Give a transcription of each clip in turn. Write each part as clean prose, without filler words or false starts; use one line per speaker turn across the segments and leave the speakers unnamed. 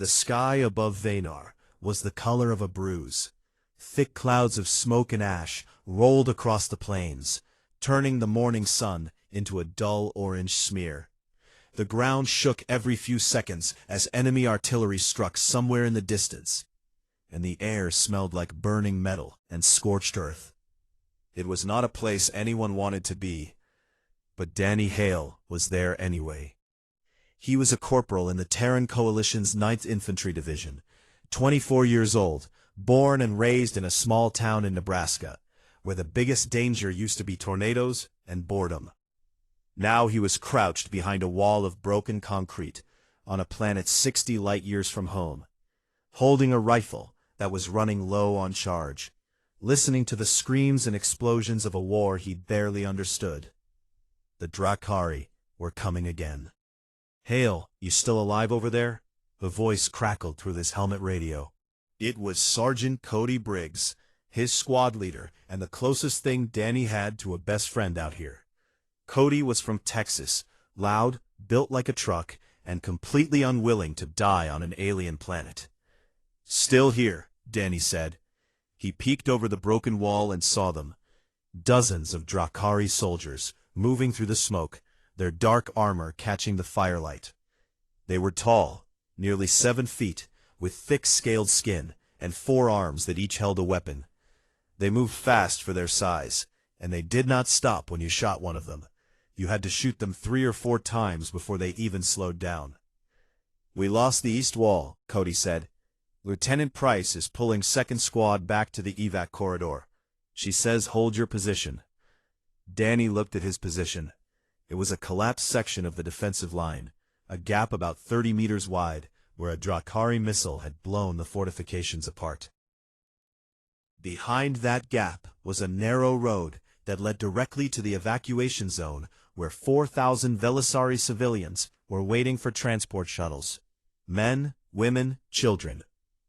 The sky above Venar was the color of a bruise. Thick clouds of smoke and ash rolled across the plains, turning the morning sun into a dull orange smear. The ground shook every few seconds as enemy artillery struck somewhere in the distance, and the air smelled like burning metal and scorched earth. It was not a place anyone wanted to be, but Danny Hale was there anyway. He was a corporal in the Terran Coalition's 9th Infantry Division, 24 years old, born and raised in a small town in Nebraska, where the biggest danger used to be tornadoes and boredom. Now he was crouched behind a wall of broken concrete on a planet 60 light-years from home, holding a rifle that was running low on charge, listening to the screams and explosions of a war he barely understood. The Drakari were coming again. "Hale, you still alive over there?" A voice crackled through his helmet radio. It was Sergeant Cody Briggs, his squad leader and the closest thing Danny had to a best friend out here. Cody was from Texas, loud, built like a truck, and completely unwilling to die on an alien planet. "Still here," Danny said. He peeked over the broken wall and saw them. Dozens of Drakari soldiers, moving through the smoke, their dark armor catching the firelight. They were tall, nearly 7 feet, with thick scaled skin and 4 arms that each held a weapon. They moved fast for their size, and they did not stop when you shot one of them. You had to shoot them 3 or 4 times before they even slowed down. "We lost the east wall," Cody said. "Lieutenant Price is pulling 2nd Squad back to the evac corridor. She says hold your position." Danny looked at his position. It was a collapsed section of the defensive line, a gap about 30 meters wide, where a Drakari missile had blown the fortifications apart. Behind that gap was a narrow road that led directly to the evacuation zone, where 4,000 Velisari civilians were waiting for transport shuttles. Men, women, children.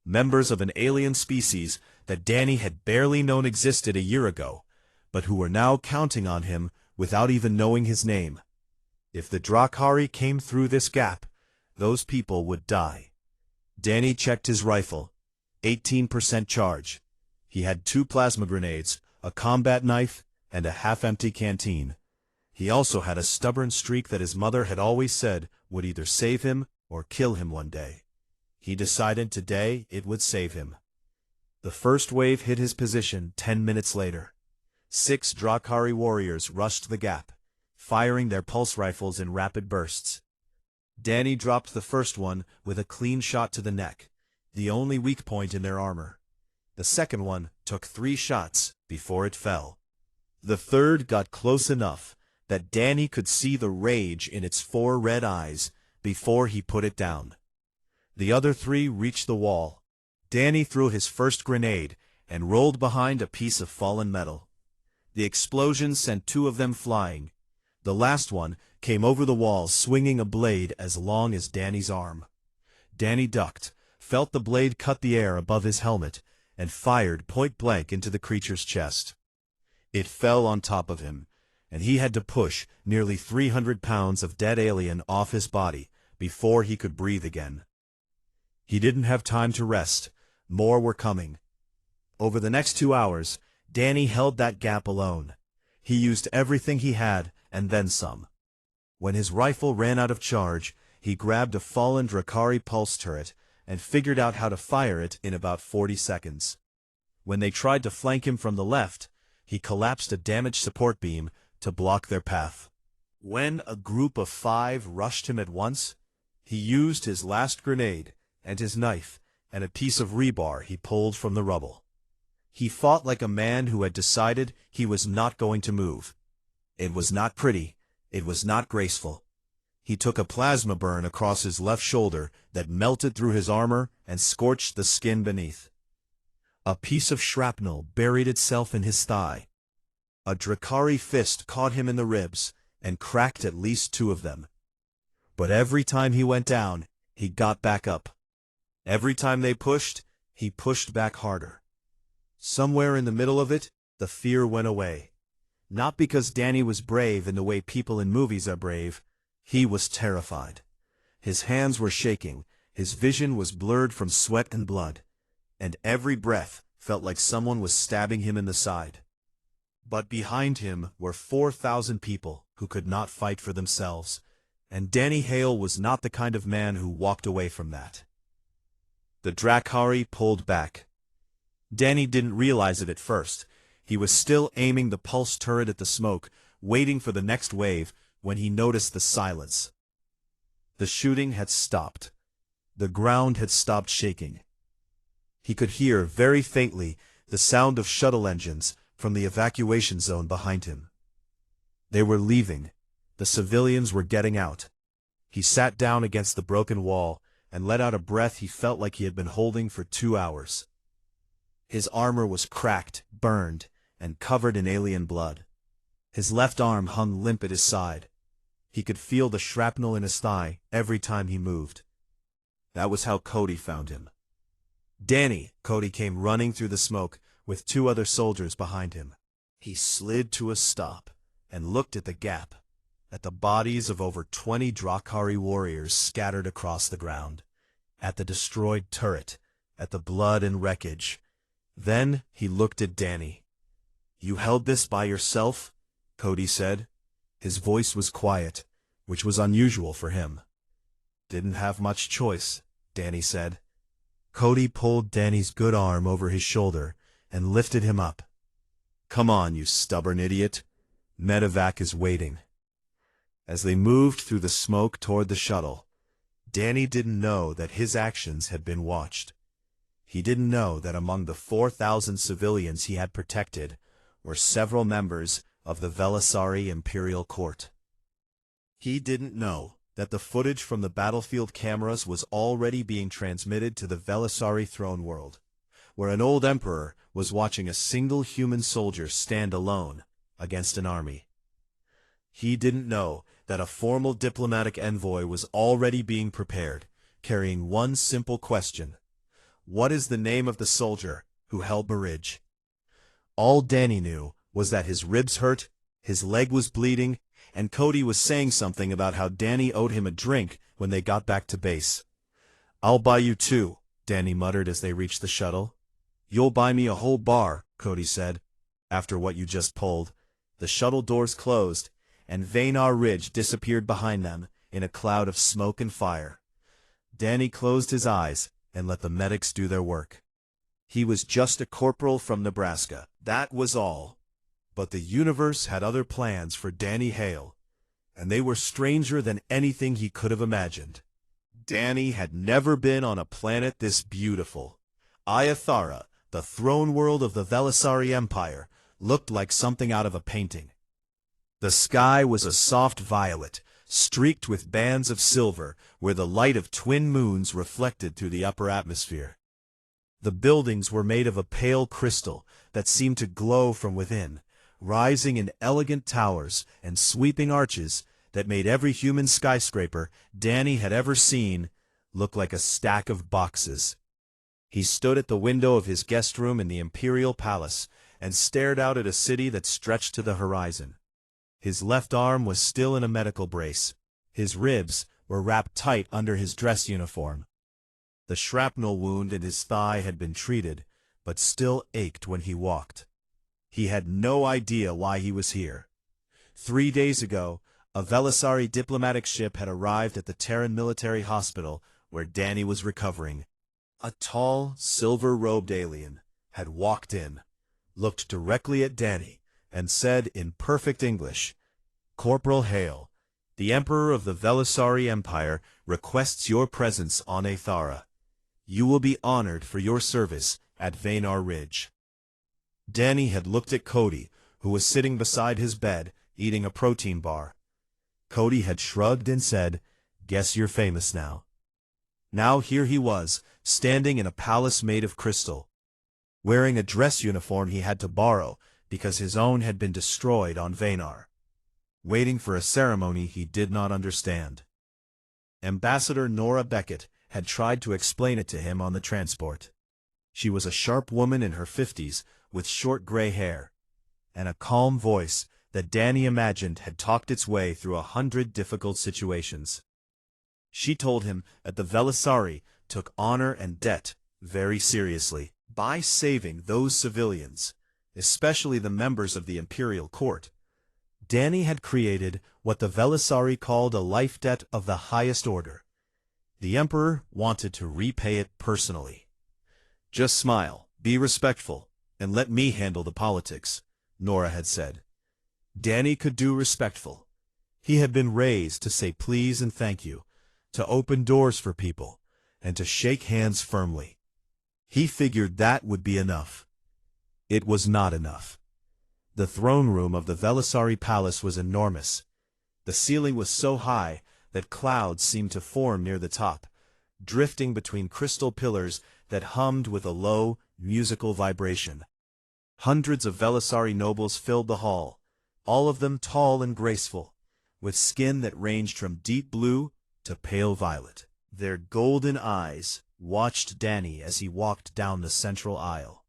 Members of an alien species that Danny had barely known existed a year ago, but who were now counting on him without even knowing his name. If the Drakari came through this gap, those people would die. Danny checked his rifle. 18% charge. He had 2 plasma grenades, a combat knife, and a half-empty canteen. He also had a stubborn streak that his mother had always said would either save him or kill him one day. He decided today it would save him. The first wave hit his position 10 minutes later. 6 Drakari warriors rushed the gap, firing their pulse rifles in rapid bursts. Danny dropped the first one with a clean shot to the neck, the only weak point in their armor. The second one took 3 shots before it fell. The third got close enough that Danny could see the rage in its 4 red eyes before he put it down. The other 3 reached the wall. Danny threw his first grenade and rolled behind a piece of fallen metal. The explosion sent 2 of them flying. The last one came over the wall swinging a blade as long as Danny's arm. Danny ducked, felt the blade cut the air above his helmet, and fired point-blank into the creature's chest. It fell on top of him, and he had to push nearly 300 pounds of dead alien off his body before he could breathe again. He didn't have time to rest. More were coming. Over the next 2 hours, Danny held that gap alone. He used everything he had, and then some. When his rifle ran out of charge, he grabbed a fallen Drakari pulse turret and figured out how to fire it in about 40 seconds. When they tried to flank him from the left, he collapsed a damaged support beam to block their path. When a group of 5 rushed him at once, he used his last grenade and his knife and a piece of rebar he pulled from the rubble. He fought like a man who had decided he was not going to move. It was not pretty. It was not graceful. He took a plasma burn across his left shoulder that melted through his armor and scorched the skin beneath. A piece of shrapnel buried itself in his thigh. A Drakari fist caught him in the ribs and cracked at least 2 of them. But every time he went down, he got back up. Every time they pushed, he pushed back harder. Somewhere in the middle of it, the fear went away. Not because Danny was brave in the way people in movies are brave. He was terrified. His hands were shaking, His vision was blurred from sweat and blood, and every breath felt like someone was stabbing him in the side. But behind him were 4,000 people who could not fight for themselves, and Danny Hale was not the kind of man who walked away from that. The Drakari pulled back. Danny didn't realize it at first. He was still aiming the pulse turret at the smoke, waiting for the next wave, when he noticed the silence. The shooting had stopped. The ground had stopped shaking. He could hear, very faintly, the sound of shuttle engines from the evacuation zone behind him. They were leaving. The civilians were getting out. He sat down against the broken wall and let out a breath he felt like he had been holding for 2 hours. His armor was cracked, burned, and covered in alien blood. His left arm hung limp at his side. He could feel the shrapnel in his thigh every time he moved. That was how Cody found him. "Danny," Cody came running through the smoke, with 2 other soldiers behind him. He slid to a stop and looked at the gap, at the bodies of over 20 Drakari warriors scattered across the ground, at the destroyed turret, at the blood and wreckage. Then he looked at Danny. "You held this by yourself?" Cody said. His voice was quiet, which was unusual for him. "Didn't have much choice," Danny said. Cody pulled Danny's good arm over his shoulder and lifted him up. "Come on, you stubborn idiot. Medevac is waiting." As they moved through the smoke toward the shuttle, Danny didn't know that his actions had been watched. He didn't know that among the 4,000 civilians he had protected were several members of the Velisari Imperial Court. He didn't know that the footage from the battlefield cameras was already being transmitted to the Velisari throne world, where an old emperor was watching a single human soldier stand alone against an army. He didn't know that a formal diplomatic envoy was already being prepared, carrying one simple question: what is the name of the soldier who held Venar Ridge? All Danny knew was that his ribs hurt, his leg was bleeding, and Cody was saying something about how Danny owed him a drink when they got back to base. "I'll buy you 2, Danny muttered as they reached the shuttle. "You'll buy me a whole bar," Cody said. "After what you just pulled." The shuttle doors closed, and Venar Ridge disappeared behind them in a cloud of smoke and fire. Danny closed his eyes and let the medics do their work. He was just a corporal from Nebraska, that was all. But the universe had other plans for Danny Hale, and they were stranger than anything he could have imagined. Danny had never been on a planet this beautiful. Iothara, the throne world of the Velisari Empire, looked like something out of a painting. The sky was a soft violet, streaked with bands of silver, where the light of twin moons reflected through the upper atmosphere. The buildings were made of a pale crystal that seemed to glow from within, rising in elegant towers and sweeping arches that made every human skyscraper Danny had ever seen look like a stack of boxes. He stood at the window of his guest room in the Imperial Palace and stared out at a city that stretched to the horizon. His left arm was still in a medical brace. His ribs were wrapped tight under his dress uniform. The shrapnel wound in his thigh had been treated, but still ached when he walked. He had no idea why he was here. 3 days ago, a Velisari diplomatic ship had arrived at the Terran military hospital where Danny was recovering. A tall, silver-robed alien had walked in, looked directly at Danny, and said in perfect English, "Corporal Hale, the Emperor of the Velisari Empire requests your presence on Aethara. You will be honored for your service at Venar Ridge." Danny had looked at Cody, who was sitting beside his bed, eating a protein bar. Cody had shrugged and said, "Guess you're famous now." Now here he was, standing in a palace made of crystal, wearing a dress uniform he had to borrow because his own had been destroyed on Venar, waiting for a ceremony he did not understand. Ambassador Nora Beckett had tried to explain it to him on the transport. She was a sharp woman in her 50s with short gray hair, and a calm voice that Danny imagined had talked its way through 100 difficult situations. She told him that the Velisari took honor and debt very seriously. By saving those civilians, especially the members of the imperial court, Dany had created what the Velisari called a life debt of the highest order. The Emperor wanted to repay it personally. "Just smile, be respectful, and let me handle the politics," Nora had said. Dany could do respectful. He had been raised to say please and thank you, to open doors for people, and to shake hands firmly. He figured that would be enough. It was not enough. The throne room of the Velisari palace was enormous. The ceiling was so high that clouds seemed to form near the top, drifting between crystal pillars that hummed with a low, musical vibration. Hundreds of Velisari nobles filled the hall, all of them tall and graceful, with skin that ranged from deep blue to pale violet. Their golden eyes watched Dany as he walked down the central aisle,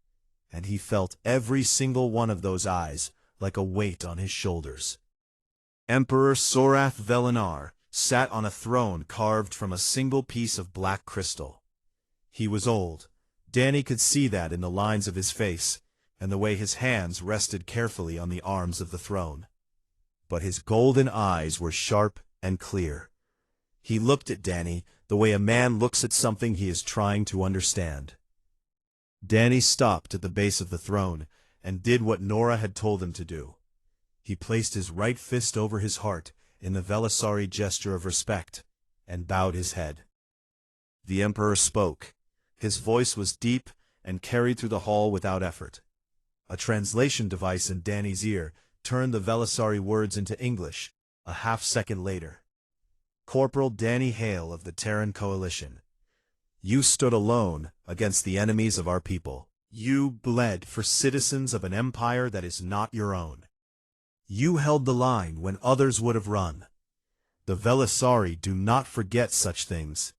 and he felt every single one of those eyes like a weight on his shoulders. Emperor Sorath Velinar sat on a throne carved from a single piece of black crystal. He was old. Dany could see that in the lines of his face, and the way his hands rested carefully on the arms of the throne. But his golden eyes were sharp and clear. He looked at Dany the way a man looks at something he is trying to understand. Dany stopped at the base of the throne and did what Nora had told him to do. He placed his right fist over his heart in the Velisari gesture of respect, and bowed his head. The Emperor spoke. His voice was deep and carried through the hall without effort. A translation device in Dany's ear turned the Velisari words into English a half-second later. "Corporal Dany Hale of the Terran Coalition, you stood alone against the enemies of our people. You bled for citizens of an empire that is not your own. You held the line when others would have run. The Velisari do not forget such things."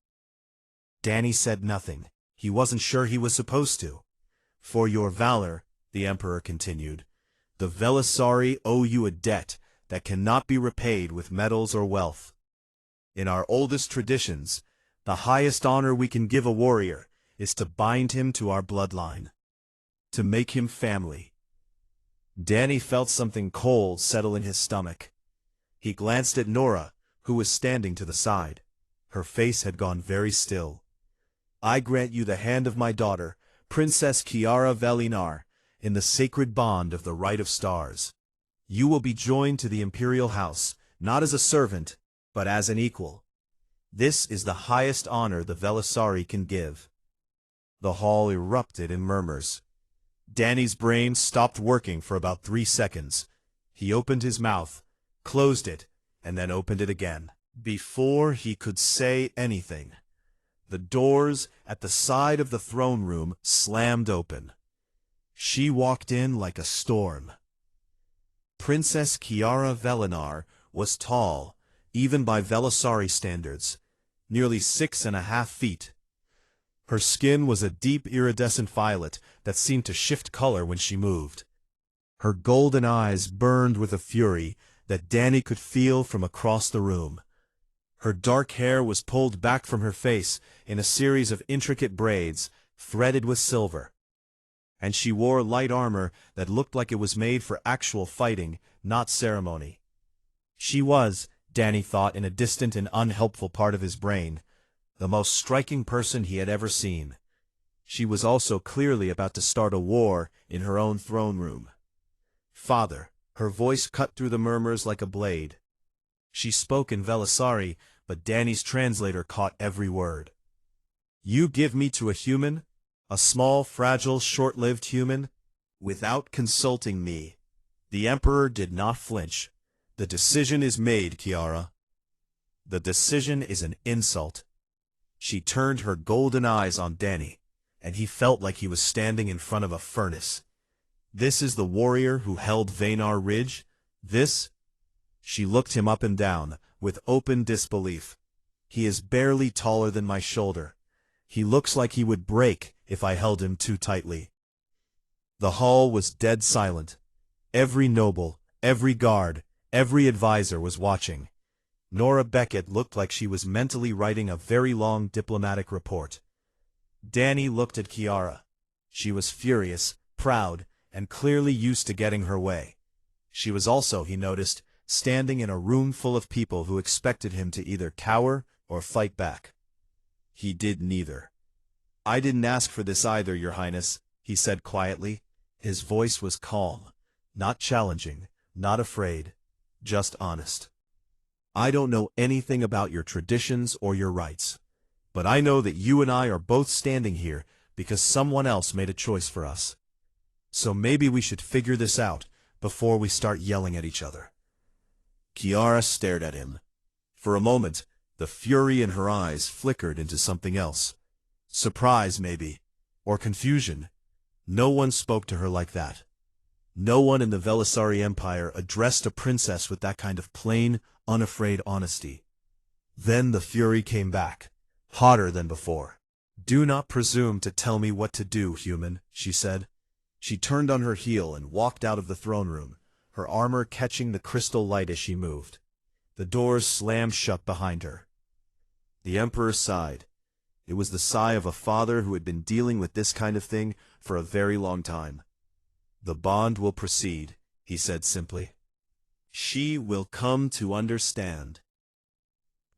Dany said nothing. He wasn't sure he was supposed to. "For your valor," the Emperor continued, "the Velisari owe you a debt that cannot be repaid with medals or wealth. In our oldest traditions, the highest honor we can give a warrior is to bind him to our bloodline, to make him family." Dany felt something cold settle in his stomach. He glanced at Nora, who was standing to the side. Her face had gone very still. "I grant you the hand of my daughter, Princess Kiara Velinar, in the sacred bond of the right of stars. You will be joined to the imperial house, not as a servant, but as an equal. This is the highest honor the Velisari can give." The hall erupted in murmurs. Dany's brain stopped working for about 3 seconds. He opened his mouth, closed it, and then opened it again. Before he could say anything, the doors at the side of the throne room slammed open. She walked in like a storm. Princess Kiara Velinar was tall, even by Velisari standards, nearly 6.5 feet. Her skin was a deep iridescent violet that seemed to shift color when she moved. Her golden eyes burned with a fury that Dany could feel from across the room. Her dark hair was pulled back from her face in a series of intricate braids, threaded with silver. And she wore light armor that looked like it was made for actual fighting, not ceremony. She was, Dany thought in a distant and unhelpful part of his brain, the most striking person he had ever seen. She was also clearly about to start a war in her own throne room. "Father," her voice cut through the murmurs like a blade. She spoke in Velisari, but Dany's translator caught every word. "You give me to a human, a small, fragile, short-lived human, without consulting me." The Emperor did not flinch. "The decision is made, Kiara. The decision is an insult." She turned her golden eyes on Dany, and he felt like he was standing in front of a furnace. "This is the warrior who held Venar Ridge? This?" She looked him up and down, with open disbelief. "He is barely taller than my shoulder. He looks like he would break if I held him too tightly." The hall was dead silent. Every noble, every guard, every advisor was watching. Nora Beckett looked like she was mentally writing a very long diplomatic report. Danny looked at Kiara. She was furious, proud, and clearly used to getting her way. She was also, he noticed, standing in a room full of people who expected him to either cower or fight back. He did neither. "I didn't ask for this either, Your Highness," he said quietly. His voice was calm, not challenging, not afraid, just honest. "I don't know anything about your traditions or your rights, but I know that you and I are both standing here because someone else made a choice for us. So maybe we should figure this out before we start yelling at each other." Kiara stared at him. For a moment, the fury in her eyes flickered into something else. Surprise, maybe, or confusion. No one spoke to her like that. No one in the Velisari Empire addressed a princess with that kind of plain, unafraid honesty. Then the fury came back, hotter than before. "Do not presume to tell me what to do, human," she said. She turned on her heel and walked out of the throne room, her armor catching the crystal light as she moved. The doors slammed shut behind her. The Emperor sighed. It was the sigh of a father who had been dealing with this kind of thing for a very long time. "The bond will proceed," he said simply. "She will come to understand."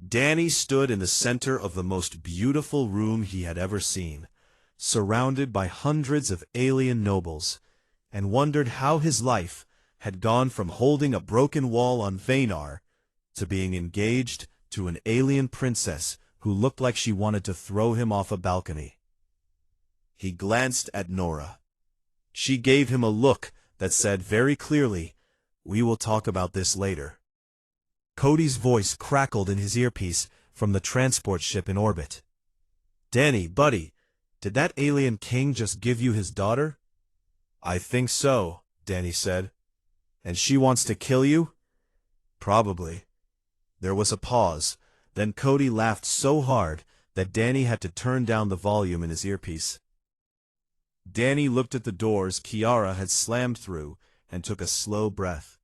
Danny stood in the center of the most beautiful room he had ever seen, surrounded by hundreds of alien nobles, and wondered how his life had gone from holding a broken wall on Venar to being engaged to an alien princess who looked like she wanted to throw him off a balcony. He glanced at Nora. She gave him a look that said very clearly, "We will talk about this later." Cody's voice crackled in his earpiece from the transport ship in orbit. "Danny, buddy, did that alien king just give you his daughter?" "I think so," Danny said. "And she wants to kill you?" "Probably." There was a pause. Then Cody laughed so hard that Danny had to turn down the volume in his earpiece. Danny looked at the doors Kiara had slammed through and took a slow breath.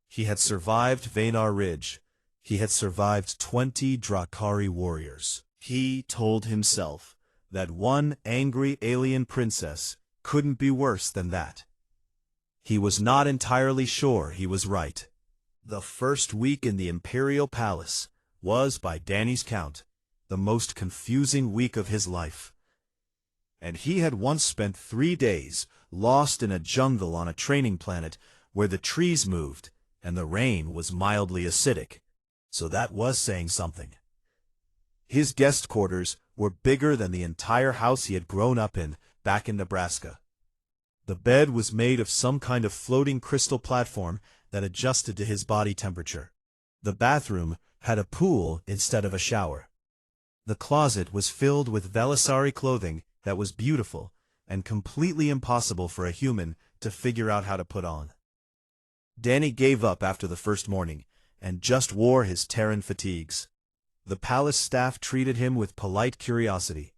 He had survived Venar Ridge. He had survived 20 Drakari warriors. He told himself that one angry alien princess couldn't be worse than that. He was not entirely sure he was right. The first week in the Imperial Palace was, by Danny's count, the most confusing week of his life. And he had once spent 3 days lost in a jungle on a training planet where the trees moved and the rain was mildly acidic. So that was saying something. His guest quarters were bigger than the entire house he had grown up in back in Nebraska. The bed was made of some kind of floating crystal platform that adjusted to his body temperature. The bathroom had a pool instead of a shower. The closet was filled with Velisari clothing that was beautiful and completely impossible for a human to figure out how to put on. Danny gave up after the first morning and just wore his Terran fatigues. The palace staff treated him with polite curiosity,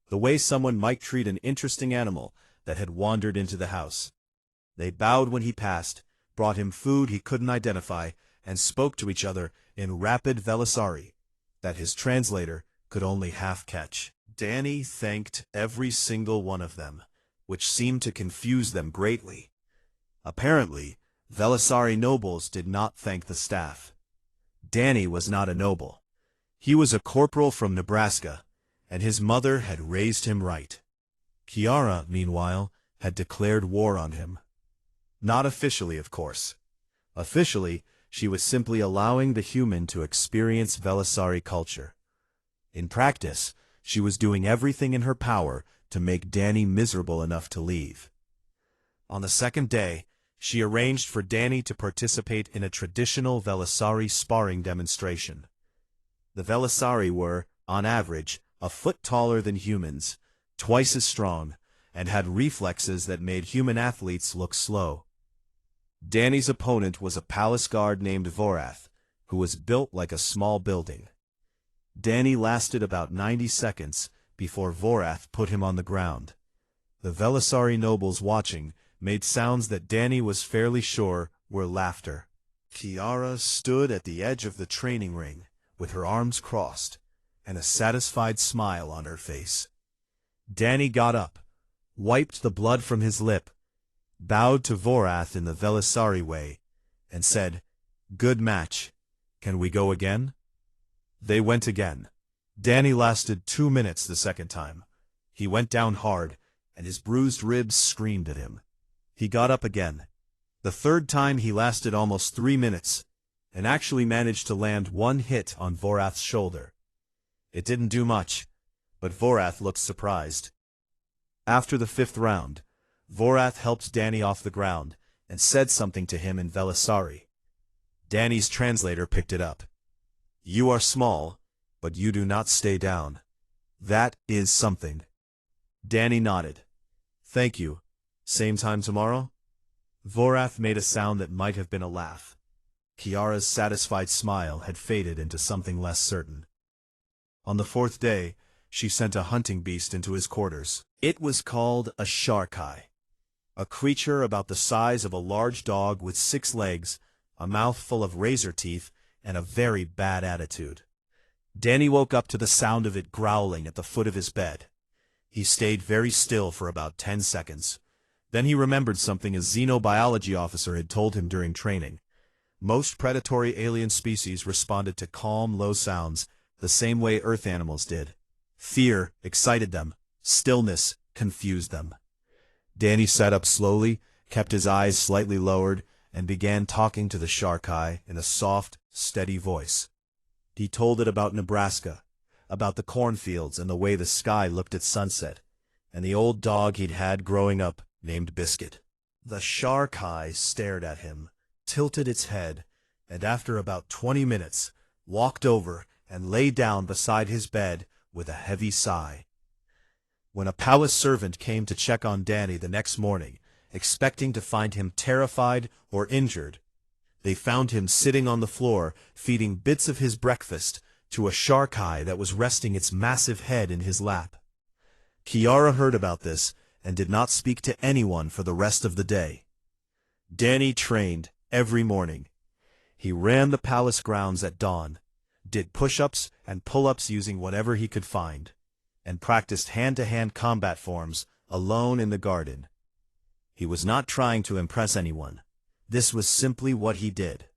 the way someone might treat an interesting animal that had wandered into the house. They bowed when he passed, brought him food he couldn't identify, and spoke to each other in rapid Velisari that his translator could only half catch. Danny thanked every single one of them, which seemed to confuse them greatly. Apparently, Velisari nobles did not thank the staff. Danny was not a noble. He was a corporal from Nebraska, and his mother had raised him right. Kiara, meanwhile, had declared war on him. Not officially, of course. Officially, she was simply allowing the human to experience Velisari culture. In practice, she was doing everything in her power to make Danny miserable enough to leave. On the second day, she arranged for Danny to participate in a traditional Velisari sparring demonstration. The Velisari were, on average, a foot taller than humans, twice as strong, and had reflexes that made human athletes look slow. Danny's opponent was a palace guard named Vorath, who was built like a small building. Danny lasted about 90 seconds before Vorath put him on the ground. The Velisari nobles watching made sounds that Danny was fairly sure were laughter. Kiara stood at the edge of the training ring, with her arms crossed, and a satisfied smile on her face. Danny got up, wiped the blood from his lip, bowed to Vorath in the Velisari way, and said, "Good match. Can we go again?" They went again. Danny lasted 2 minutes the second time. He went down hard, and his bruised ribs screamed at him. He got up again. The third time he lasted almost 3 minutes, and actually managed to land one hit on Vorath's shoulder. It didn't do much, but Vorath looked surprised. After the 5th round, Vorath helped Danny off the ground and said something to him in Velisari. Danny's translator picked it up. "You are small, but you do not stay down. That is something." Danny nodded. "Thank you. Same time tomorrow?" Vorath made a sound that might have been a laugh. Kiara's satisfied smile had faded into something less certain. On the 4th day, she sent a hunting beast into his quarters. It was called a Sharkai, a creature about the size of a large dog with 6 legs, a mouth full of razor teeth, and a very bad attitude. Danny woke up to the sound of it growling at the foot of his bed. He stayed very still for about 10 seconds. Then he remembered something a xenobiology officer had told him during training. Most predatory alien species responded to calm, low sounds the same way Earth animals did. Fear excited them. Stillness confused them. Danny sat up slowly, kept his eyes slightly lowered, and began talking to the Sharkai in a soft, steady voice. He told it about Nebraska, about the cornfields and the way the sky looked at sunset, and the old dog he'd had growing up named Biscuit. The Sharkai stared at him, tilted its head, and after about 20 minutes, walked over and lay down beside his bed with a heavy sigh. When a palace servant came to check on Danny the next morning, expecting to find him terrified or injured, they found him sitting on the floor, feeding bits of his breakfast to a Sharkai that was resting its massive head in his lap. Kiara heard about this and did not speak to anyone for the rest of the day. Danny trained every morning. He ran the palace grounds at dawn, did push-ups and pull-ups using whatever he could find, and practiced hand-to-hand combat forms alone in the garden. He was not trying to impress anyone. This was simply what he did.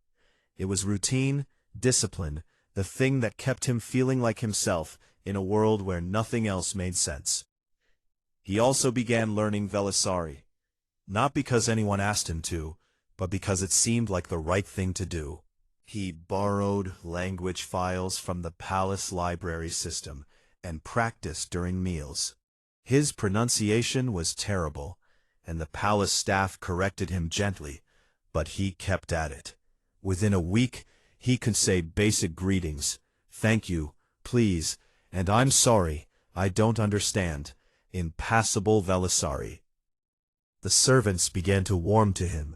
It was routine, discipline, the thing that kept him feeling like himself in a world where nothing else made sense. He also began learning Velisari, not because anyone asked him to, but because it seemed like the right thing to do. He borrowed language files from the palace library system and practiced during meals. His pronunciation was terrible, and the palace staff corrected him gently, but he kept at it. Within a week, he could say basic greetings, "Thank you, please," and "I'm sorry, I don't understand," in passable Velisari. The servants began to warm to him.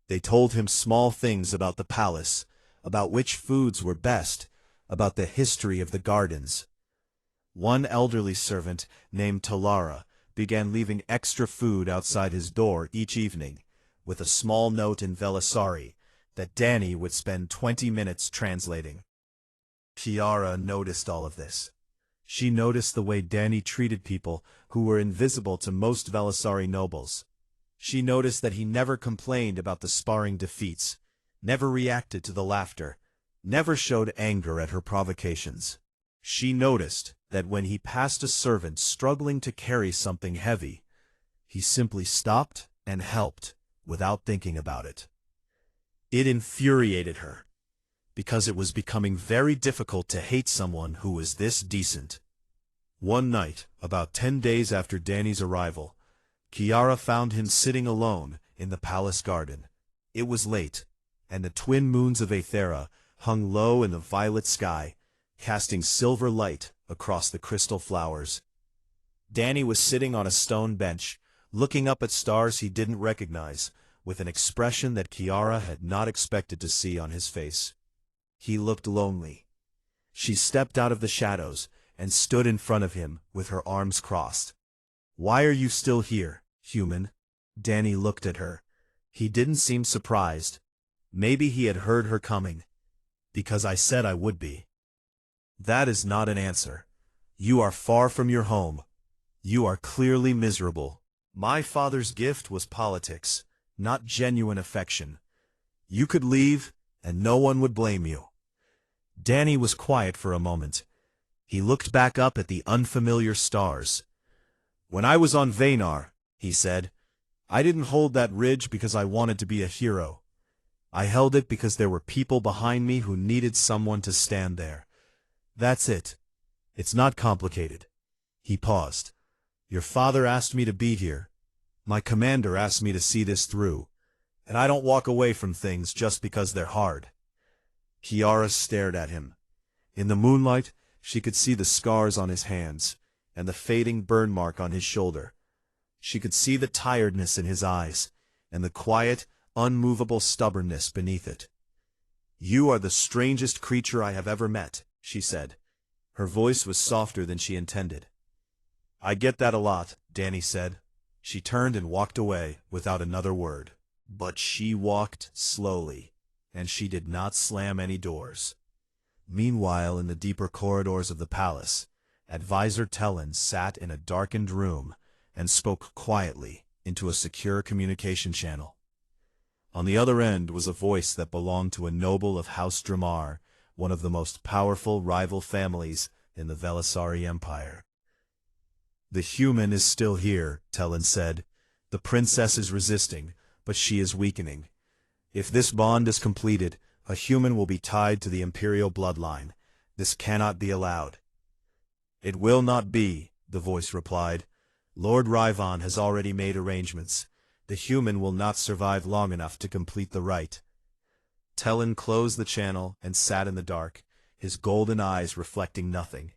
They told him small things about the palace, about which foods were best, about the history of the gardens. One elderly servant named Talara began leaving extra food outside his door each evening, with a small note in Velisari that Danny would spend 20 minutes translating. Kiara noticed all of this. She noticed the way Danny treated people who were invisible to most Velisari nobles. She noticed that he never complained about the sparring defeats, never reacted to the laughter, never showed anger at her provocations. She noticed that when he passed a servant struggling to carry something heavy, he simply stopped and helped without thinking about it. It infuriated her, because it was becoming very difficult to hate someone who was this decent. One night, about 10 days after Danny's arrival, Kiara found him sitting alone in the palace garden. It was late, and the twin moons of Aethera hung low in the violet sky, casting silver light across the crystal flowers. Danny was sitting on a stone bench, looking up at stars he didn't recognize, with an expression that Kiara had not expected to see on his face. He looked lonely. She stepped out of the shadows and stood in front of him with her arms crossed. "Why are you still here, human?" Danny looked at her. He didn't seem surprised. Maybe he had heard her coming, because I said I would be. That is not an answer. You are far from your home. You are clearly miserable. My father's gift was politics, not genuine affection. You could leave, and no one would blame you. Danny was quiet for a moment. He looked back up at the unfamiliar stars. When I was on Venar, he said, I didn't hold that ridge because I wanted to be a hero. I held it because there were people behind me who needed someone to stand there. That's it. It's not complicated. He paused. Your father asked me to be here. My commander asked me to see this through. And I don't walk away from things just because they're hard. Kiara stared at him. In the moonlight, she could see the scars on his hands, and the fading burn mark on his shoulder. She could see the tiredness in his eyes, and the quiet, unmovable stubbornness beneath it. You are the strangest creature I have ever met, she said. Her voice was softer than she intended. I get that a lot, Danny said. She turned and walked away without another word. But she walked slowly, and she did not slam any doors. Meanwhile, in the deeper corridors of the palace, Advisor Tellin sat in a darkened room and spoke quietly into a secure communication channel. On the other end was a voice that belonged to a noble of House Dramar, one of the most powerful rival families in the Velisari Empire. The human is still here, Tellin said. The princess is resisting, but she is weakening. If this bond is completed, a human will be tied to the imperial bloodline. This cannot be allowed. It will not be, the voice replied. Lord Ryvon has already made arrangements. The human will not survive long enough to complete the rite. Tellin closed the channel and sat in the dark, his golden eyes reflecting nothing.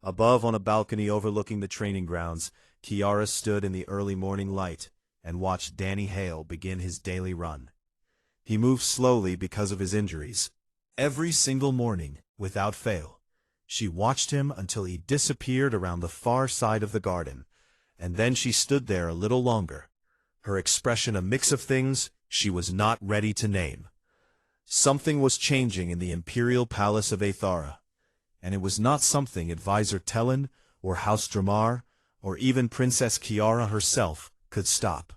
Above, on a balcony overlooking the training grounds, Kiara stood in the early morning light and watched Danny Hale begin his daily run. He moved slowly because of his injuries. Every single morning, without fail, she watched him until he disappeared around the far side of the garden, and then she stood there a little longer, her expression a mix of things she was not ready to name. Something was changing in the imperial palace of Aethara, and it was not something Advisor Tellin or House Dramar or even Princess Kiara herself could stop.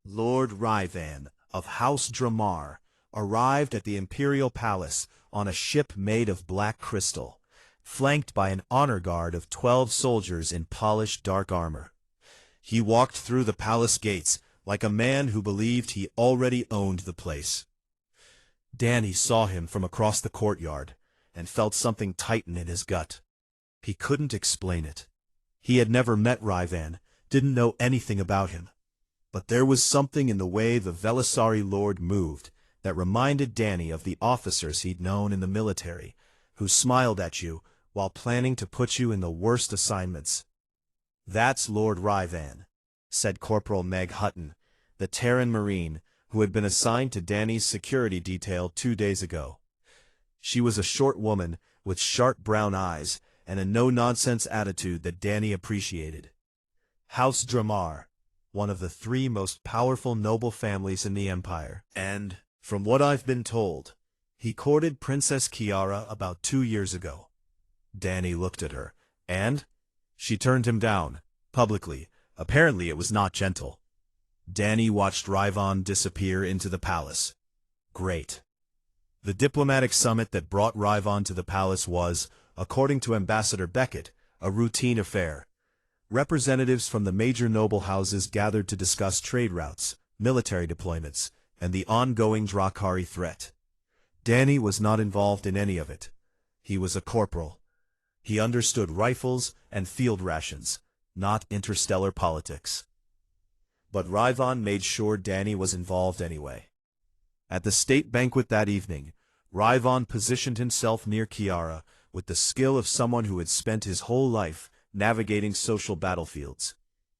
Lord Ryvan of House Dramar arrived at the imperial palace on a ship made of black crystal, flanked by an honor guard of 12 soldiers in polished dark armor. He walked through the palace gates like a man who believed he already owned the place. Danny saw him from across the courtyard and felt something tighten in his gut. He couldn't explain it. He had never met Ryvan, didn't know anything about him. But there was something in the way the Velisari Lord moved that reminded Danny of the officers he'd known in the military, who smiled at you while planning to put you in the worst assignments. That's Lord Ryvan, said Corporal Meg Hutton, the Terran Marine, who had been assigned to Danny's security detail 2 days ago. She was a short woman with sharp brown eyes and a no-nonsense attitude that Danny appreciated. House Dramar, one of the 3 most powerful noble families in the Empire, and, from what I've been told, he courted Princess Kiara about 2 years ago. Danny looked at her, and she turned him down, publicly. Apparently it was not gentle. Danny watched Ryvon disappear into the palace. Great. The diplomatic summit that brought Ryvon to the palace was, according to Ambassador Beckett, a routine affair. Representatives from the major noble houses gathered to discuss trade routes, military deployments, and the ongoing Drakari threat. Danny was not involved in any of it. He was a corporal. He understood rifles and field rations, not interstellar politics. But Ryvon made sure Danny was involved anyway. At the state banquet that evening, Ryvon positioned himself near Kiara with the skill of someone who had spent his whole life navigating social battlefields.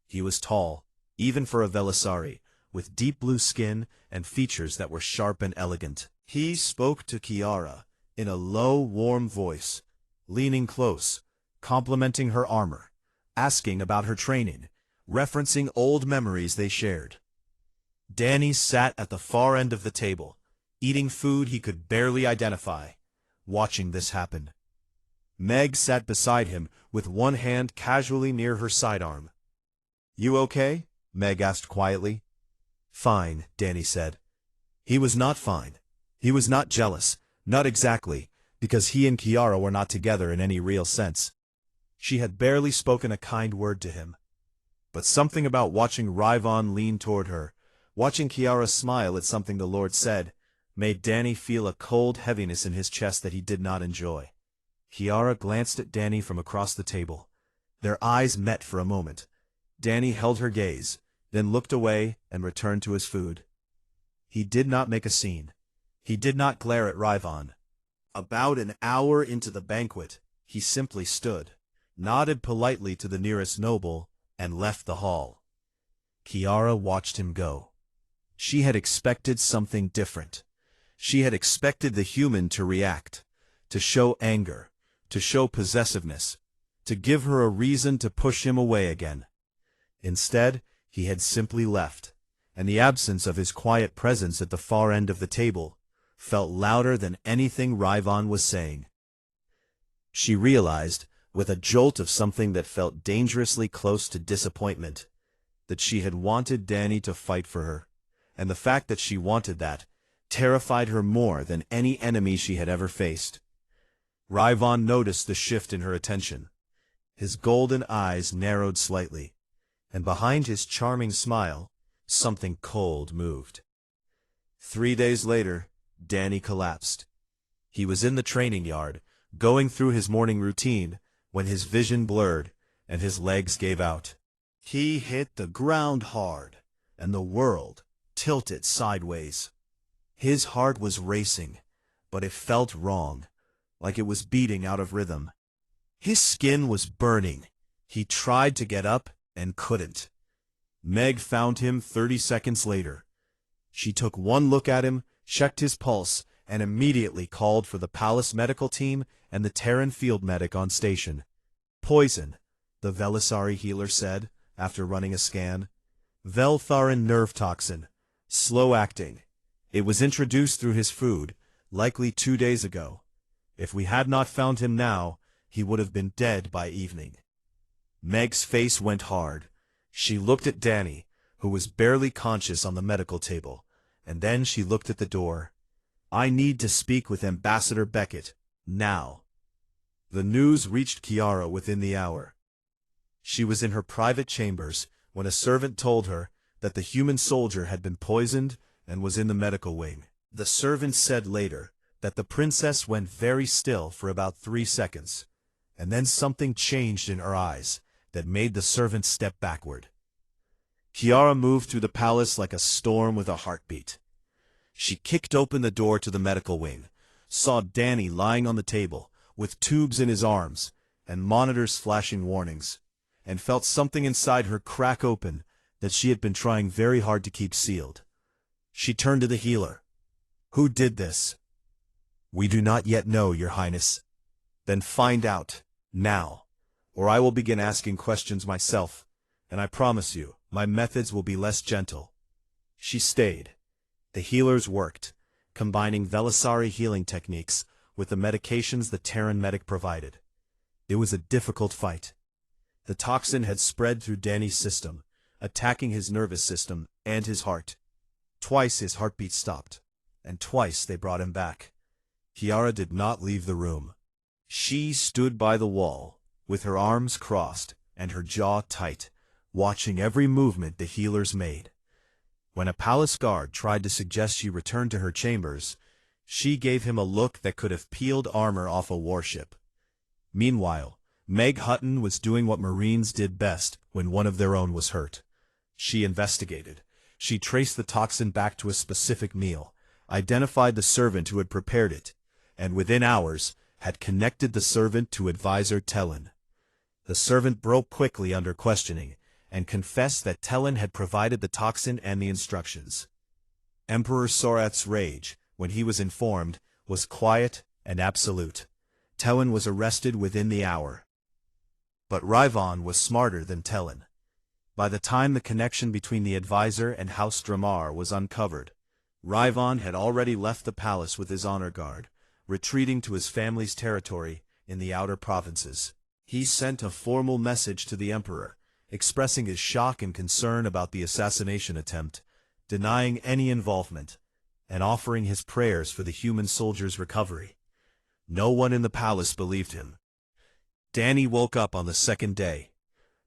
He was tall, even for a Velisari, with deep blue skin and features that were sharp and elegant. He spoke to Kiara in a low, warm voice, leaning close, complimenting her armor, asking about her training, referencing old memories they shared. Danny sat at the far end of the table, eating food he could barely identify, watching this happen. Meg sat beside him with one hand casually near her sidearm. "You okay?" Meg asked quietly. "Fine," Danny said. He was not fine. He was not jealous, not exactly, because he and Kiara were not together in any real sense. She had barely spoken a kind word to him. But something about watching Ryvon lean toward her, watching Kiara smile at something the Lord said, made Danny feel a cold heaviness in his chest that he did not enjoy. Kiara glanced at Danny from across the table. Their eyes met for a moment. Danny held her gaze, then looked away and returned to his food. He did not make a scene. He did not glare at Ryvon. About an hour into the banquet, he simply stood, nodded politely to the nearest noble, and left the hall. Kiara watched him go. She had expected something different. She had expected the human to react, to show anger, to show possessiveness, to give her a reason to push him away again. Instead, he had simply left, and the absence of his quiet presence at the far end of the table felt louder than anything Ryvon was saying. She realized, with a jolt of something that felt dangerously close to disappointment, that she had wanted Danny to fight for her, and the fact that she wanted that terrified her more than any enemy she had ever faced. Ryvon noticed the shift in her attention. His golden eyes narrowed slightly, and behind his charming smile, something cold moved. 3 days later, Danny collapsed. He was in the training yard, going through his morning routine, when his vision blurred and his legs gave out. He hit the ground hard, and the world tilted sideways. His heart was racing, but it felt wrong, like it was beating out of rhythm. His skin was burning. He tried to get up and couldn't. Meg found him 30 seconds later. She took one look at him, checked his pulse, and immediately called for the palace medical team and the Terran field medic on station. "Poison," the Velisari healer said, after running a scan. "Veltharin nerve toxin. Slow-acting. It was introduced through his food, likely 2 days ago. If we had not found him now, he would have been dead by evening." Meg's face went hard. She looked at Danny, who was barely conscious on the medical table, and then she looked at the door. "I need to speak with Ambassador Beckett, now." The news reached Kiara within the hour. She was in her private chambers when a servant told her that the human soldier had been poisoned and was in the medical wing. The servant said later that the princess went very still for about 3 seconds, and then something changed in her eyes that made the servant step backward. Kiara moved through the palace like a storm with a heartbeat. She kicked open the door to the medical wing, saw Danny lying on the table, with tubes in his arms, and monitors flashing warnings, and felt something inside her crack open that she had been trying very hard to keep sealed. She turned to the healer. "Who did this?" "We do not yet know, Your Highness." "Then find out, now, or I will begin asking questions myself, and I promise you, my methods will be less gentle." She stayed. The healers worked, combining Velisari healing techniques with the medications the Terran medic provided. It was a difficult fight. The toxin had spread through Danny's system, attacking his nervous system and his heart. Twice his heartbeat stopped, and twice they brought him back. Kiara did not leave the room. She stood by the wall, with her arms crossed and her jaw tight, watching every movement the healers made. When a palace guard tried to suggest she return to her chambers, she gave him a look that could have peeled armor off a warship. Meanwhile, Meg Hutton was doing what Marines did best when one of their own was hurt. She investigated. She traced the toxin back to a specific meal, identified the servant who had prepared it, and within hours had connected the servant to advisor Tellin. The servant broke quickly under questioning, and confessed that Tellin had provided the toxin and the instructions. Emperor Sorath's rage, when he was informed, was quiet and absolute. Tellin was arrested within the hour. But Ryvon was smarter than Tellin. By the time the connection between the advisor and House Dramar was uncovered, Ryvon had already left the palace with his honor guard, retreating to his family's territory in the outer provinces. He sent a formal message to the Emperor, expressing his shock and concern about the assassination attempt, denying any involvement, and offering his prayers for the human soldier's recovery. No one in the palace believed him. Danny woke up on the second day.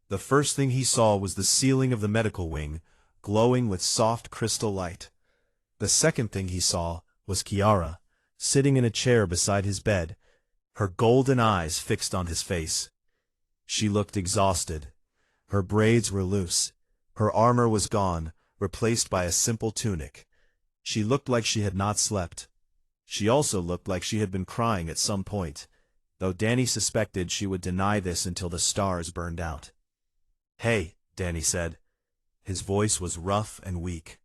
The first thing he saw was the ceiling of the medical wing, glowing with soft crystal light. The second thing he saw was Kiara, sitting in a chair beside his bed, her golden eyes fixed on his face. She looked exhausted. Her braids were loose. Her armor was gone, replaced by a simple tunic. She looked like she had not slept. She also looked like she had been crying at some point, though Danny suspected she would deny this until the stars burned out. "Hey," Danny said. His voice was rough and weak.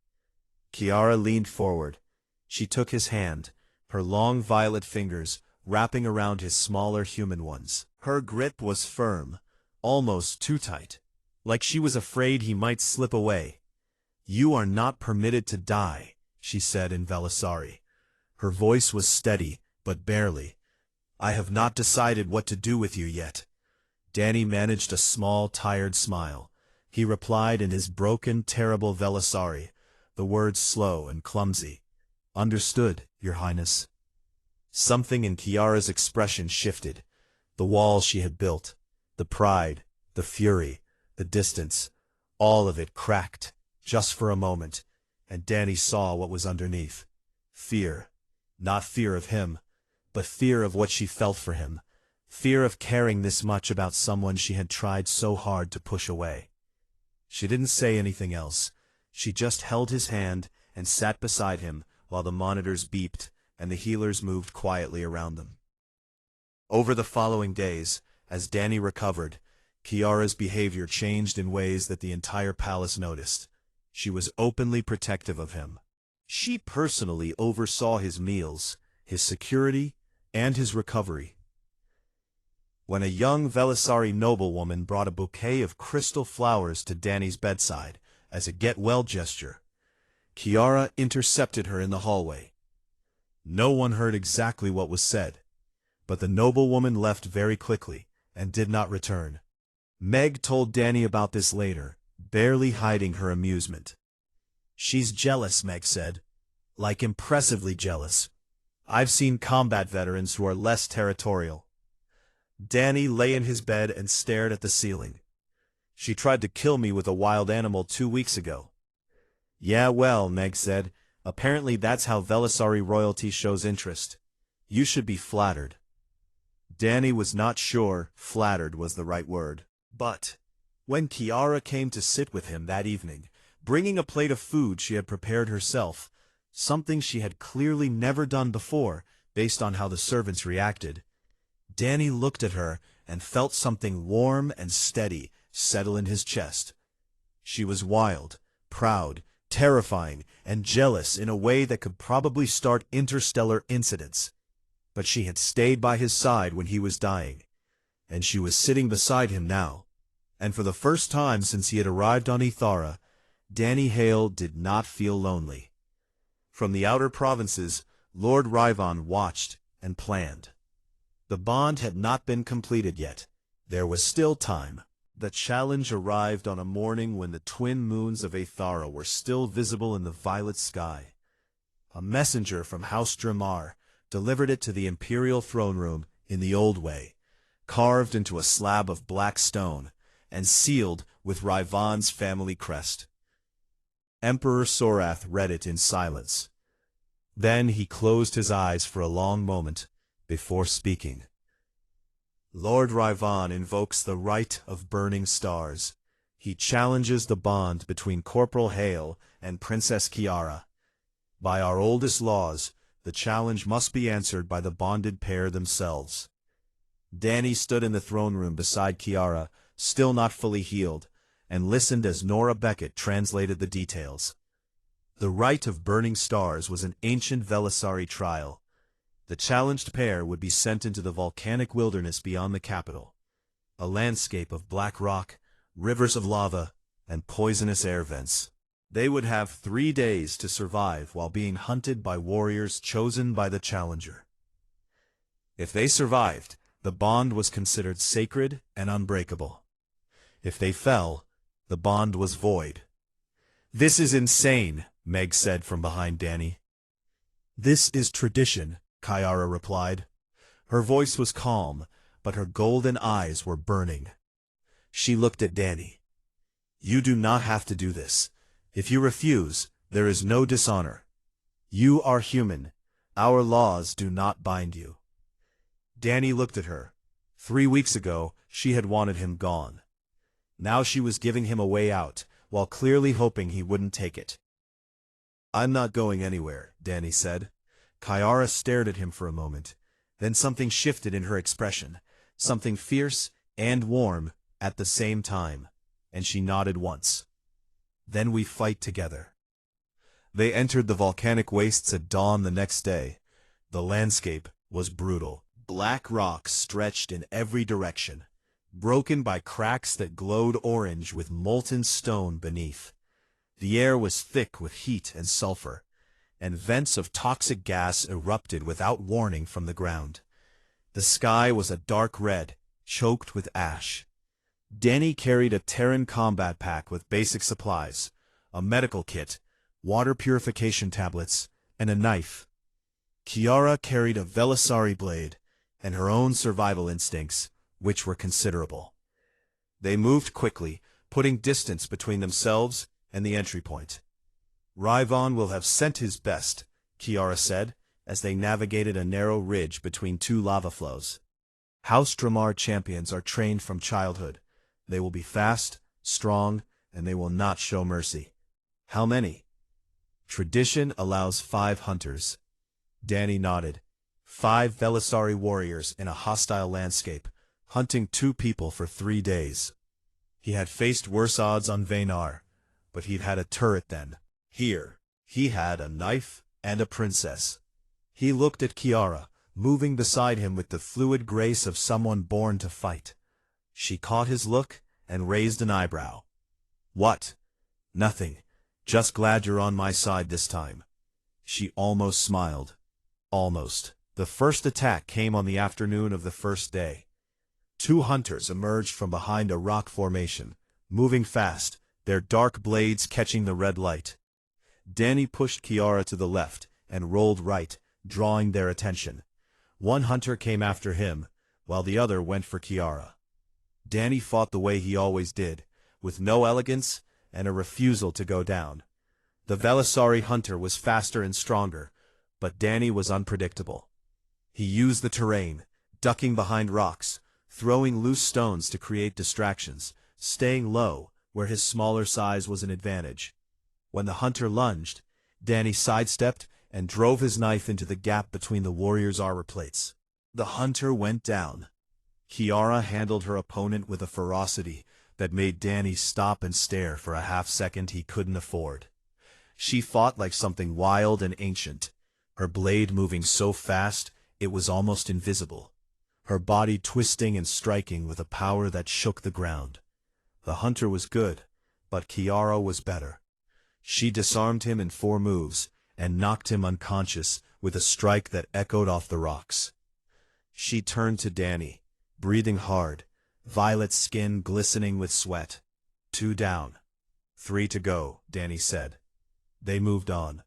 Kiara leaned forward. She took his hand, her long violet fingers wrapping around his smaller human ones. Her grip was firm, almost too tight, like she was afraid he might slip away. "You are not permitted to die," she said in Velisari. Her voice was steady, but barely. "I have not decided what to do with you yet." Danny managed a small, tired smile. He replied in his broken, terrible Velisari, the words slow and clumsy. "Understood, Your Highness." Something in Kiara's expression shifted. The wall she had built, the pride, the fury, the distance, all of it cracked, just for a moment, and Danny saw what was underneath. Fear. Not fear of him, but fear of what she felt for him. Fear of caring this much about someone she had tried so hard to push away. She didn't say anything else. She just held his hand and sat beside him while the monitors beeped and the healers moved quietly around them. Over the following days, as Danny recovered, Kiara's behavior changed in ways that the entire palace noticed. She was openly protective of him. She personally oversaw his meals, his security, and his recovery. When a young Velisari noblewoman brought a bouquet of crystal flowers to Danny's bedside as a get-well gesture, Kiara intercepted her in the hallway. No one heard exactly what was said, but the noblewoman left very quickly and did not return. Meg told Danny about this later, barely hiding her amusement. "She's jealous," Meg said. "Like impressively jealous. I've seen combat veterans who are less territorial." Danny lay in his bed and stared at the ceiling. "She tried to kill me with a wild animal 2 weeks ago." "Yeah, well," Meg said, "apparently that's how Velisari royalty shows interest. You should be flattered." Danny was not sure flattered was the right word. But when Kiara came to sit with him that evening, bringing a plate of food she had prepared herself, something she had clearly never done before based on how the servants reacted, Danny looked at her and felt something warm and steady settle in his chest. She was wild, proud, terrifying, and jealous in a way that could probably start interstellar incidents. But she had stayed by his side when he was dying, and she was sitting beside him now. And for the first time since he had arrived on Ithara, Danny Hale did not feel lonely. From the outer provinces, Lord Ryvon watched and planned. The bond had not been completed yet. There was still time. The challenge arrived on a morning when the twin moons of Ithara were still visible in the violet sky. A messenger from House Dramar delivered it to the imperial throne room in the old way, carved into a slab of black stone, and sealed with Ryvon's family crest. Emperor Sorath read it in silence. Then he closed his eyes for a long moment before speaking. Lord Ryvon invokes the right of burning stars. He challenges the bond between Corporal Hale and Princess Kiara. By our oldest laws, the challenge must be answered by the bonded pair themselves. Danny stood in the throne room beside Kiara, still not fully healed, and listened as Nora Beckett translated the details. The rite of burning stars was an ancient Velisari trial. The challenged pair would be sent into the volcanic wilderness beyond the capital, a landscape of black rock, rivers of lava, and poisonous air vents. They would have 3 days to survive while being hunted by warriors chosen by the challenger. If they survived, the bond was considered sacred and unbreakable. If they fell, the bond was void. "This is insane," Meg said from behind Danny. "This is tradition," Kiara replied. Her voice was calm, but her golden eyes were burning. She looked at Danny. "You do not have to do this. If you refuse, there is no dishonor. You are human. Our laws do not bind you." Danny looked at her. 3 weeks ago, she had wanted him gone. Now she was giving him a way out, while clearly hoping he wouldn't take it. "I'm not going anywhere," Danny said. Kiara stared at him for a moment. Then something shifted in her expression, something fierce and warm at the same time, and she nodded once. "Then we fight together." They entered the volcanic wastes at dawn the next day. The landscape was brutal. Black rocks stretched in every direction, broken by cracks that glowed orange with molten stone beneath. The air was thick with heat and sulfur, and vents of toxic gas erupted without warning from the ground. The sky was a dark red, choked with ash. Danny carried a Terran combat pack with basic supplies, a medical kit, water purification tablets, and a knife. Kiara carried a Velisari blade, and her own survival instincts, which were considerable. They moved quickly, putting distance between themselves and the entry point. "Ryvon will have sent his best," Kiara said, as they navigated a narrow ridge between 2 lava flows. "House Dramar champions are trained from childhood. They will be fast, strong, and they will not show mercy." "How many?" "Tradition allows 5 hunters." Danny nodded. 5 Velisari warriors in a hostile landscape, hunting 2 people for 3 days. He had faced worse odds on Venar, but he'd had a turret then. Here, he had a knife and a princess. He looked at Kiara, moving beside him with the fluid grace of someone born to fight. She caught his look and raised an eyebrow. "What?" "Nothing. Just glad you're on my side this time." She almost smiled. Almost. The first attack came on the afternoon of the first day. 2 hunters emerged from behind a rock formation, moving fast, their dark blades catching the red light. Danny pushed Kiara to the left and rolled right, drawing their attention. 1 hunter came after him, while the other went for Kiara. Danny fought the way he always did, with no elegance and a refusal to go down. The Velisari hunter was faster and stronger, but Danny was unpredictable. He used the terrain, ducking behind rocks, throwing loose stones to create distractions, staying low where his smaller size was an advantage. When the hunter lunged, Danny sidestepped and drove his knife into the gap between the warrior's armor plates. The hunter went down. Kiara handled her opponent with a ferocity that made Danny stop and stare for a half-second he couldn't afford. She fought like something wild and ancient, her blade moving so fast it was almost invisible, her body twisting and striking with a power that shook the ground. The hunter was good, but Kiara was better. She disarmed him in 4 moves and knocked him unconscious with a strike that echoed off the rocks. She turned to Danny, breathing hard, violet skin glistening with sweat. 2 down. 3 to go, Danny said. They moved on.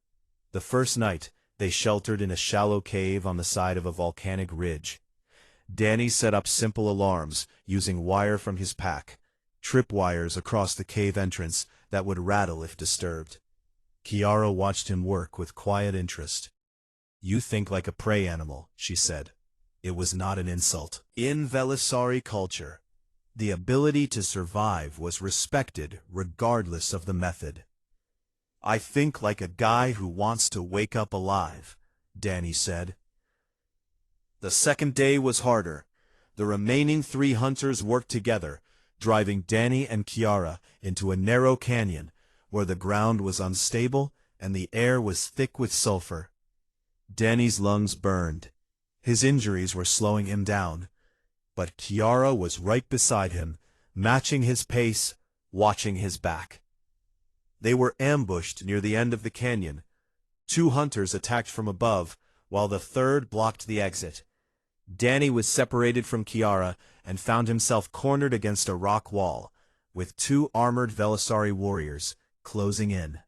The first night, they sheltered in a shallow cave on the side of a volcanic ridge. Danny set up simple alarms using wire from his pack, tripwires across the cave entrance that would rattle if disturbed. Kiara watched him work with quiet interest. "You think like a prey animal," she said. It was not an insult. In Velisari culture, the ability to survive was respected regardless of the method. "I think like a guy who wants to wake up alive," Danny said. The second day was harder. The remaining 3 hunters worked together, driving Danny and Kiara into a narrow canyon where the ground was unstable and the air was thick with sulfur. Danny's lungs burned. His injuries were slowing him down, but Kiara was right beside him, matching his pace, watching his back. They were ambushed near the end of the canyon. 2 hunters attacked from above, while the third blocked the exit. Danny was separated from Kiara and found himself cornered against a rock wall, with 2 armored Velisari warriors closing in.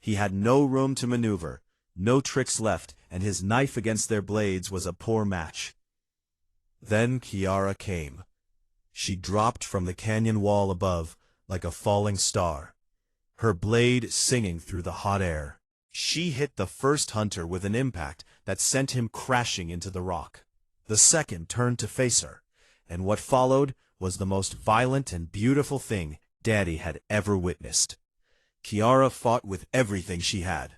He had no room to maneuver, no tricks left, and his knife against their blades was a poor match. Then Kiara came. She dropped from the canyon wall above like a falling star, her blade singing through the hot air. She hit the first hunter with an impact that sent him crashing into the rock. The second turned to face her, and what followed was the most violent and beautiful thing Daddy had ever witnessed. Kiara fought with everything she had,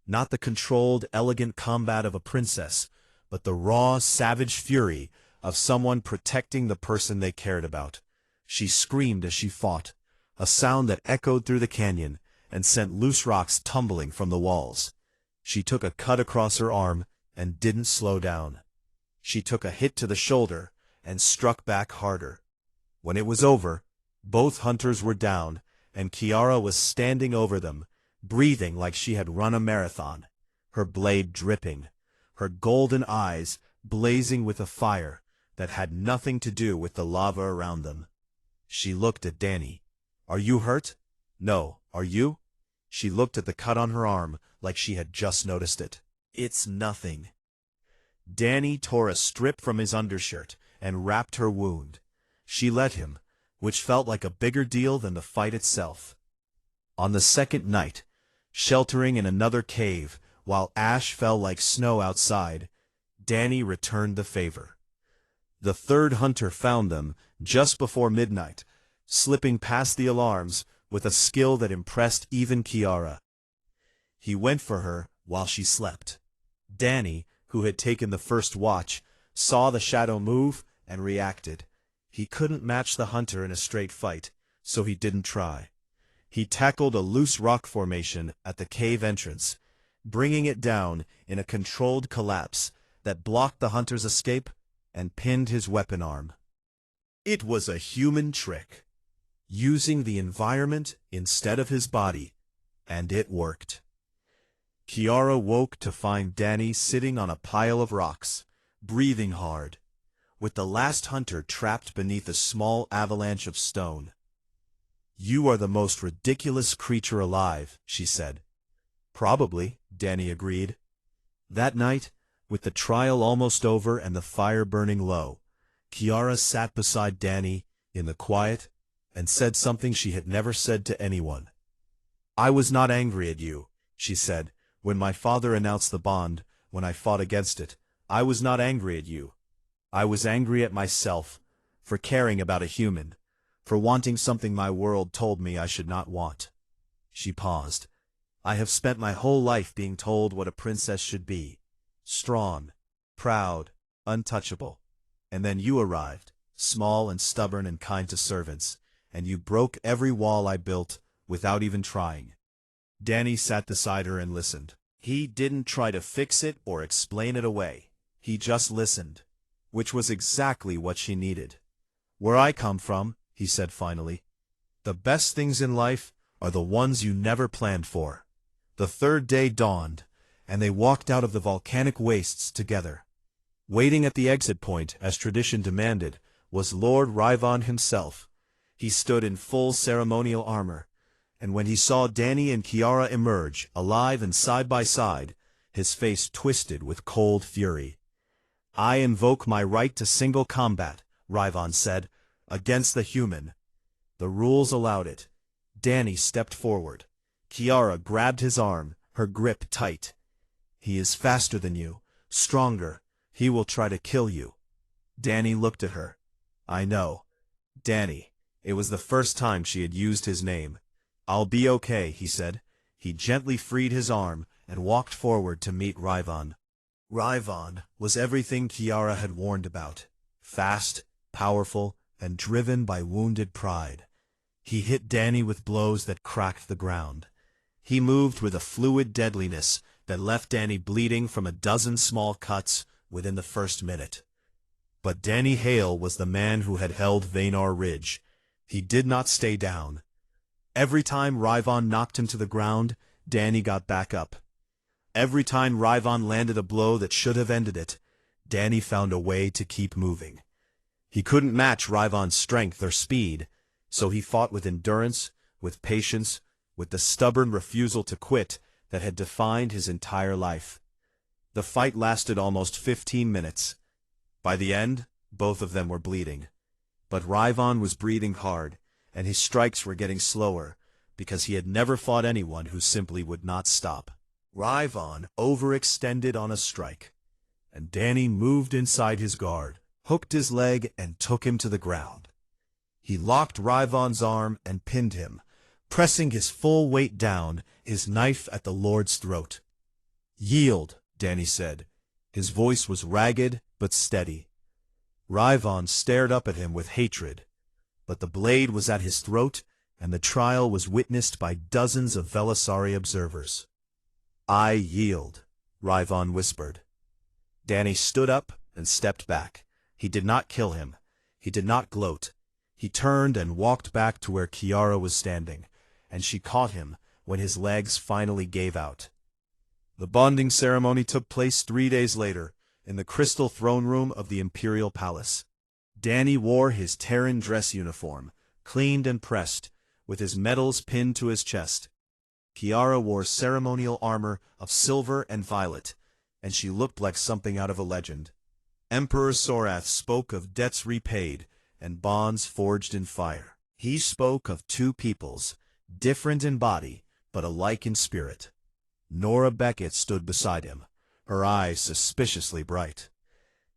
not the controlled, elegant combat of a princess, but the raw, savage fury of someone protecting the person they cared about. She screamed as she fought, a sound that echoed through the canyon and sent loose rocks tumbling from the walls. She took a cut across her arm and didn't slow down. She took a hit to the shoulder and struck back harder. When it was over, both hunters were down, and Kiara was standing over them, breathing like she had run a marathon, her blade dripping, her golden eyes blazing with a fire that had nothing to do with the lava around them. She looked at Danny. "Are you hurt?" "No, are you?" She looked at the cut on her arm like she had just noticed it. "It's nothing." Danny tore a strip from his undershirt and wrapped her wound. She let him, which felt like a bigger deal than the fight itself. On the second night, sheltering in another cave while ash fell like snow outside, Danny returned the favor. The third hunter found them just before midnight, slipping past the alarms with a skill that impressed even Kiara. He went for her while she slept. Danny, who had taken the first watch, saw the shadow move and reacted. He couldn't match the hunter in a straight fight, so he didn't try. He tackled a loose rock formation at the cave entrance, bringing it down in a controlled collapse that blocked the hunter's escape and pinned his weapon arm. It was a human trick, using the environment instead of his body, and it worked. Kiara woke to find Danny sitting on a pile of rocks, breathing hard, with the last hunter trapped beneath a small avalanche of stone. "You are the most ridiculous creature alive," she said. "Probably," Danny agreed. That night, with the trial almost over and the fire burning low, Kiara sat beside Danny in the quiet and said something she had never said to anyone. "I was not angry at you," she said, "when my father announced the bond, when I fought against it. I was not angry at you. I was angry at myself, for caring about a human, for wanting something my world told me I should not want." She paused. "I have spent my whole life being told what a princess should be. Strong, proud, untouchable. And then you arrived, small and stubborn and kind to servants, and you broke every wall I built without even trying." Danny sat beside her and listened. He didn't try to fix it or explain it away. He just listened, which was exactly what she needed. "Where I come from," he said finally, "the best things in life are the ones you never planned for." The third day dawned, and they walked out of the volcanic wastes together. Waiting at the exit point, as tradition demanded, was Lord RewardHFY himself. He stood in full ceremonial armor, and when he saw Danny and Kiara emerge, alive and side by side, his face twisted with cold fury. "I invoke my right to single combat," RewardHFY said, "against the human." The rules allowed it. Danny stepped forward. Kiara grabbed his arm, her grip tight. "He is faster than you, stronger. He will try to kill you." Danny looked at her. "I know." Danny. It was the first time she had used his name. "I'll be okay," he said. He gently freed his arm and walked forward to meet RewardHFY. RewardHFY was everything Kiara had warned about. Fast, powerful, and driven by wounded pride. He hit Danny with blows that cracked the ground. He moved with a fluid deadliness that left Danny bleeding from a dozen small cuts within the first minute. But Danny Hale was the man who had held Venar Ridge. He did not stay down. Every time Ryvon knocked him to the ground, Danny got back up. Every time Ryvon landed a blow that should have ended it, Danny found a way to keep moving. He couldn't match Ryvon's strength or speed, so he fought with endurance, with patience, with the stubborn refusal to quit that had defined his entire life. The fight lasted almost 15 minutes. By the end, both of them were bleeding. But Ryvon was breathing hard, and his strikes were getting slower, because he had never fought anyone who simply would not stop. Ryvon overextended on a strike, and Danny moved inside his guard, hooked his leg, and took him to the ground. He locked Ryvon's arm and pinned him, pressing his full weight down, his knife at the Lord's throat. "Yield," Danny said. His voice was ragged but steady. Ryvon stared up at him with hatred, but the blade was at his throat, and the trial was witnessed by dozens of Velisari observers. "I yield," Ryvon whispered. Danny stood up and stepped back. He did not kill him. He did not gloat. He turned and walked back to where Kiara was standing, and she caught him when his legs finally gave out. The bonding ceremony took place 3 days later, in the crystal throne room of the Imperial Palace. Danny wore his Terran dress uniform, cleaned and pressed, with his medals pinned to his chest. Kiara wore ceremonial armor of silver and violet, and she looked like something out of a legend. Emperor Sorath spoke of debts repaid and bonds forged in fire. He spoke of two peoples, different in body, but alike in spirit. Nora Beckett stood beside him, her eyes suspiciously bright.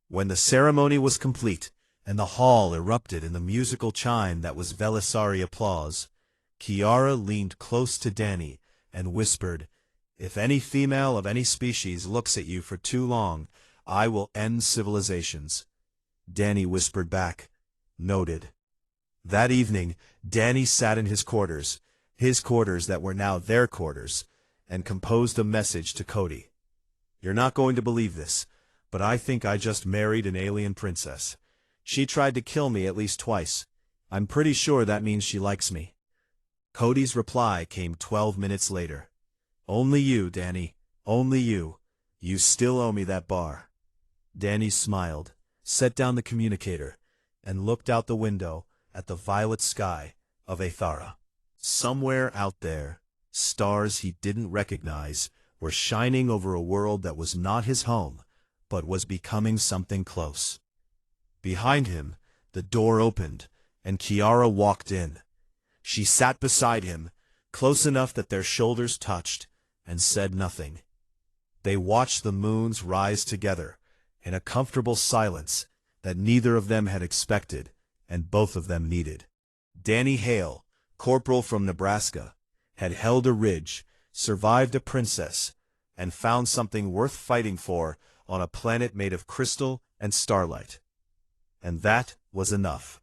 When the ceremony was complete, and the hall erupted in the musical chime that was Velisari applause, Kiara leaned close to Danny and whispered, "If any female of any species looks at you for too long, I will end civilizations." Danny whispered back, "Noted." That evening, Danny sat in his quarters that were now their quarters, and composed a message to Cody. "You're not going to believe this, but I think I just married an alien princess. She tried to kill me at least twice. I'm pretty sure that means she likes me." Cody's reply came 12 minutes later. "Only you, Danny. Only you. You still owe me that bar." Danny smiled, set down the communicator, and looked out the window at the violet sky of Aethara. Somewhere out there, stars he didn't recognize were shining over a world that was not his home, but was becoming something close. Behind him, the door opened, and Kiara walked in. She sat beside him, close enough that their shoulders touched, and said nothing. They watched the moons rise together, in a comfortable silence that neither of them had expected, and both of them needed. Danny Hale, corporal from Nebraska, had held a ridge, survived a princess, and found something worth fighting for on a planet made of crystal and starlight. And that was enough.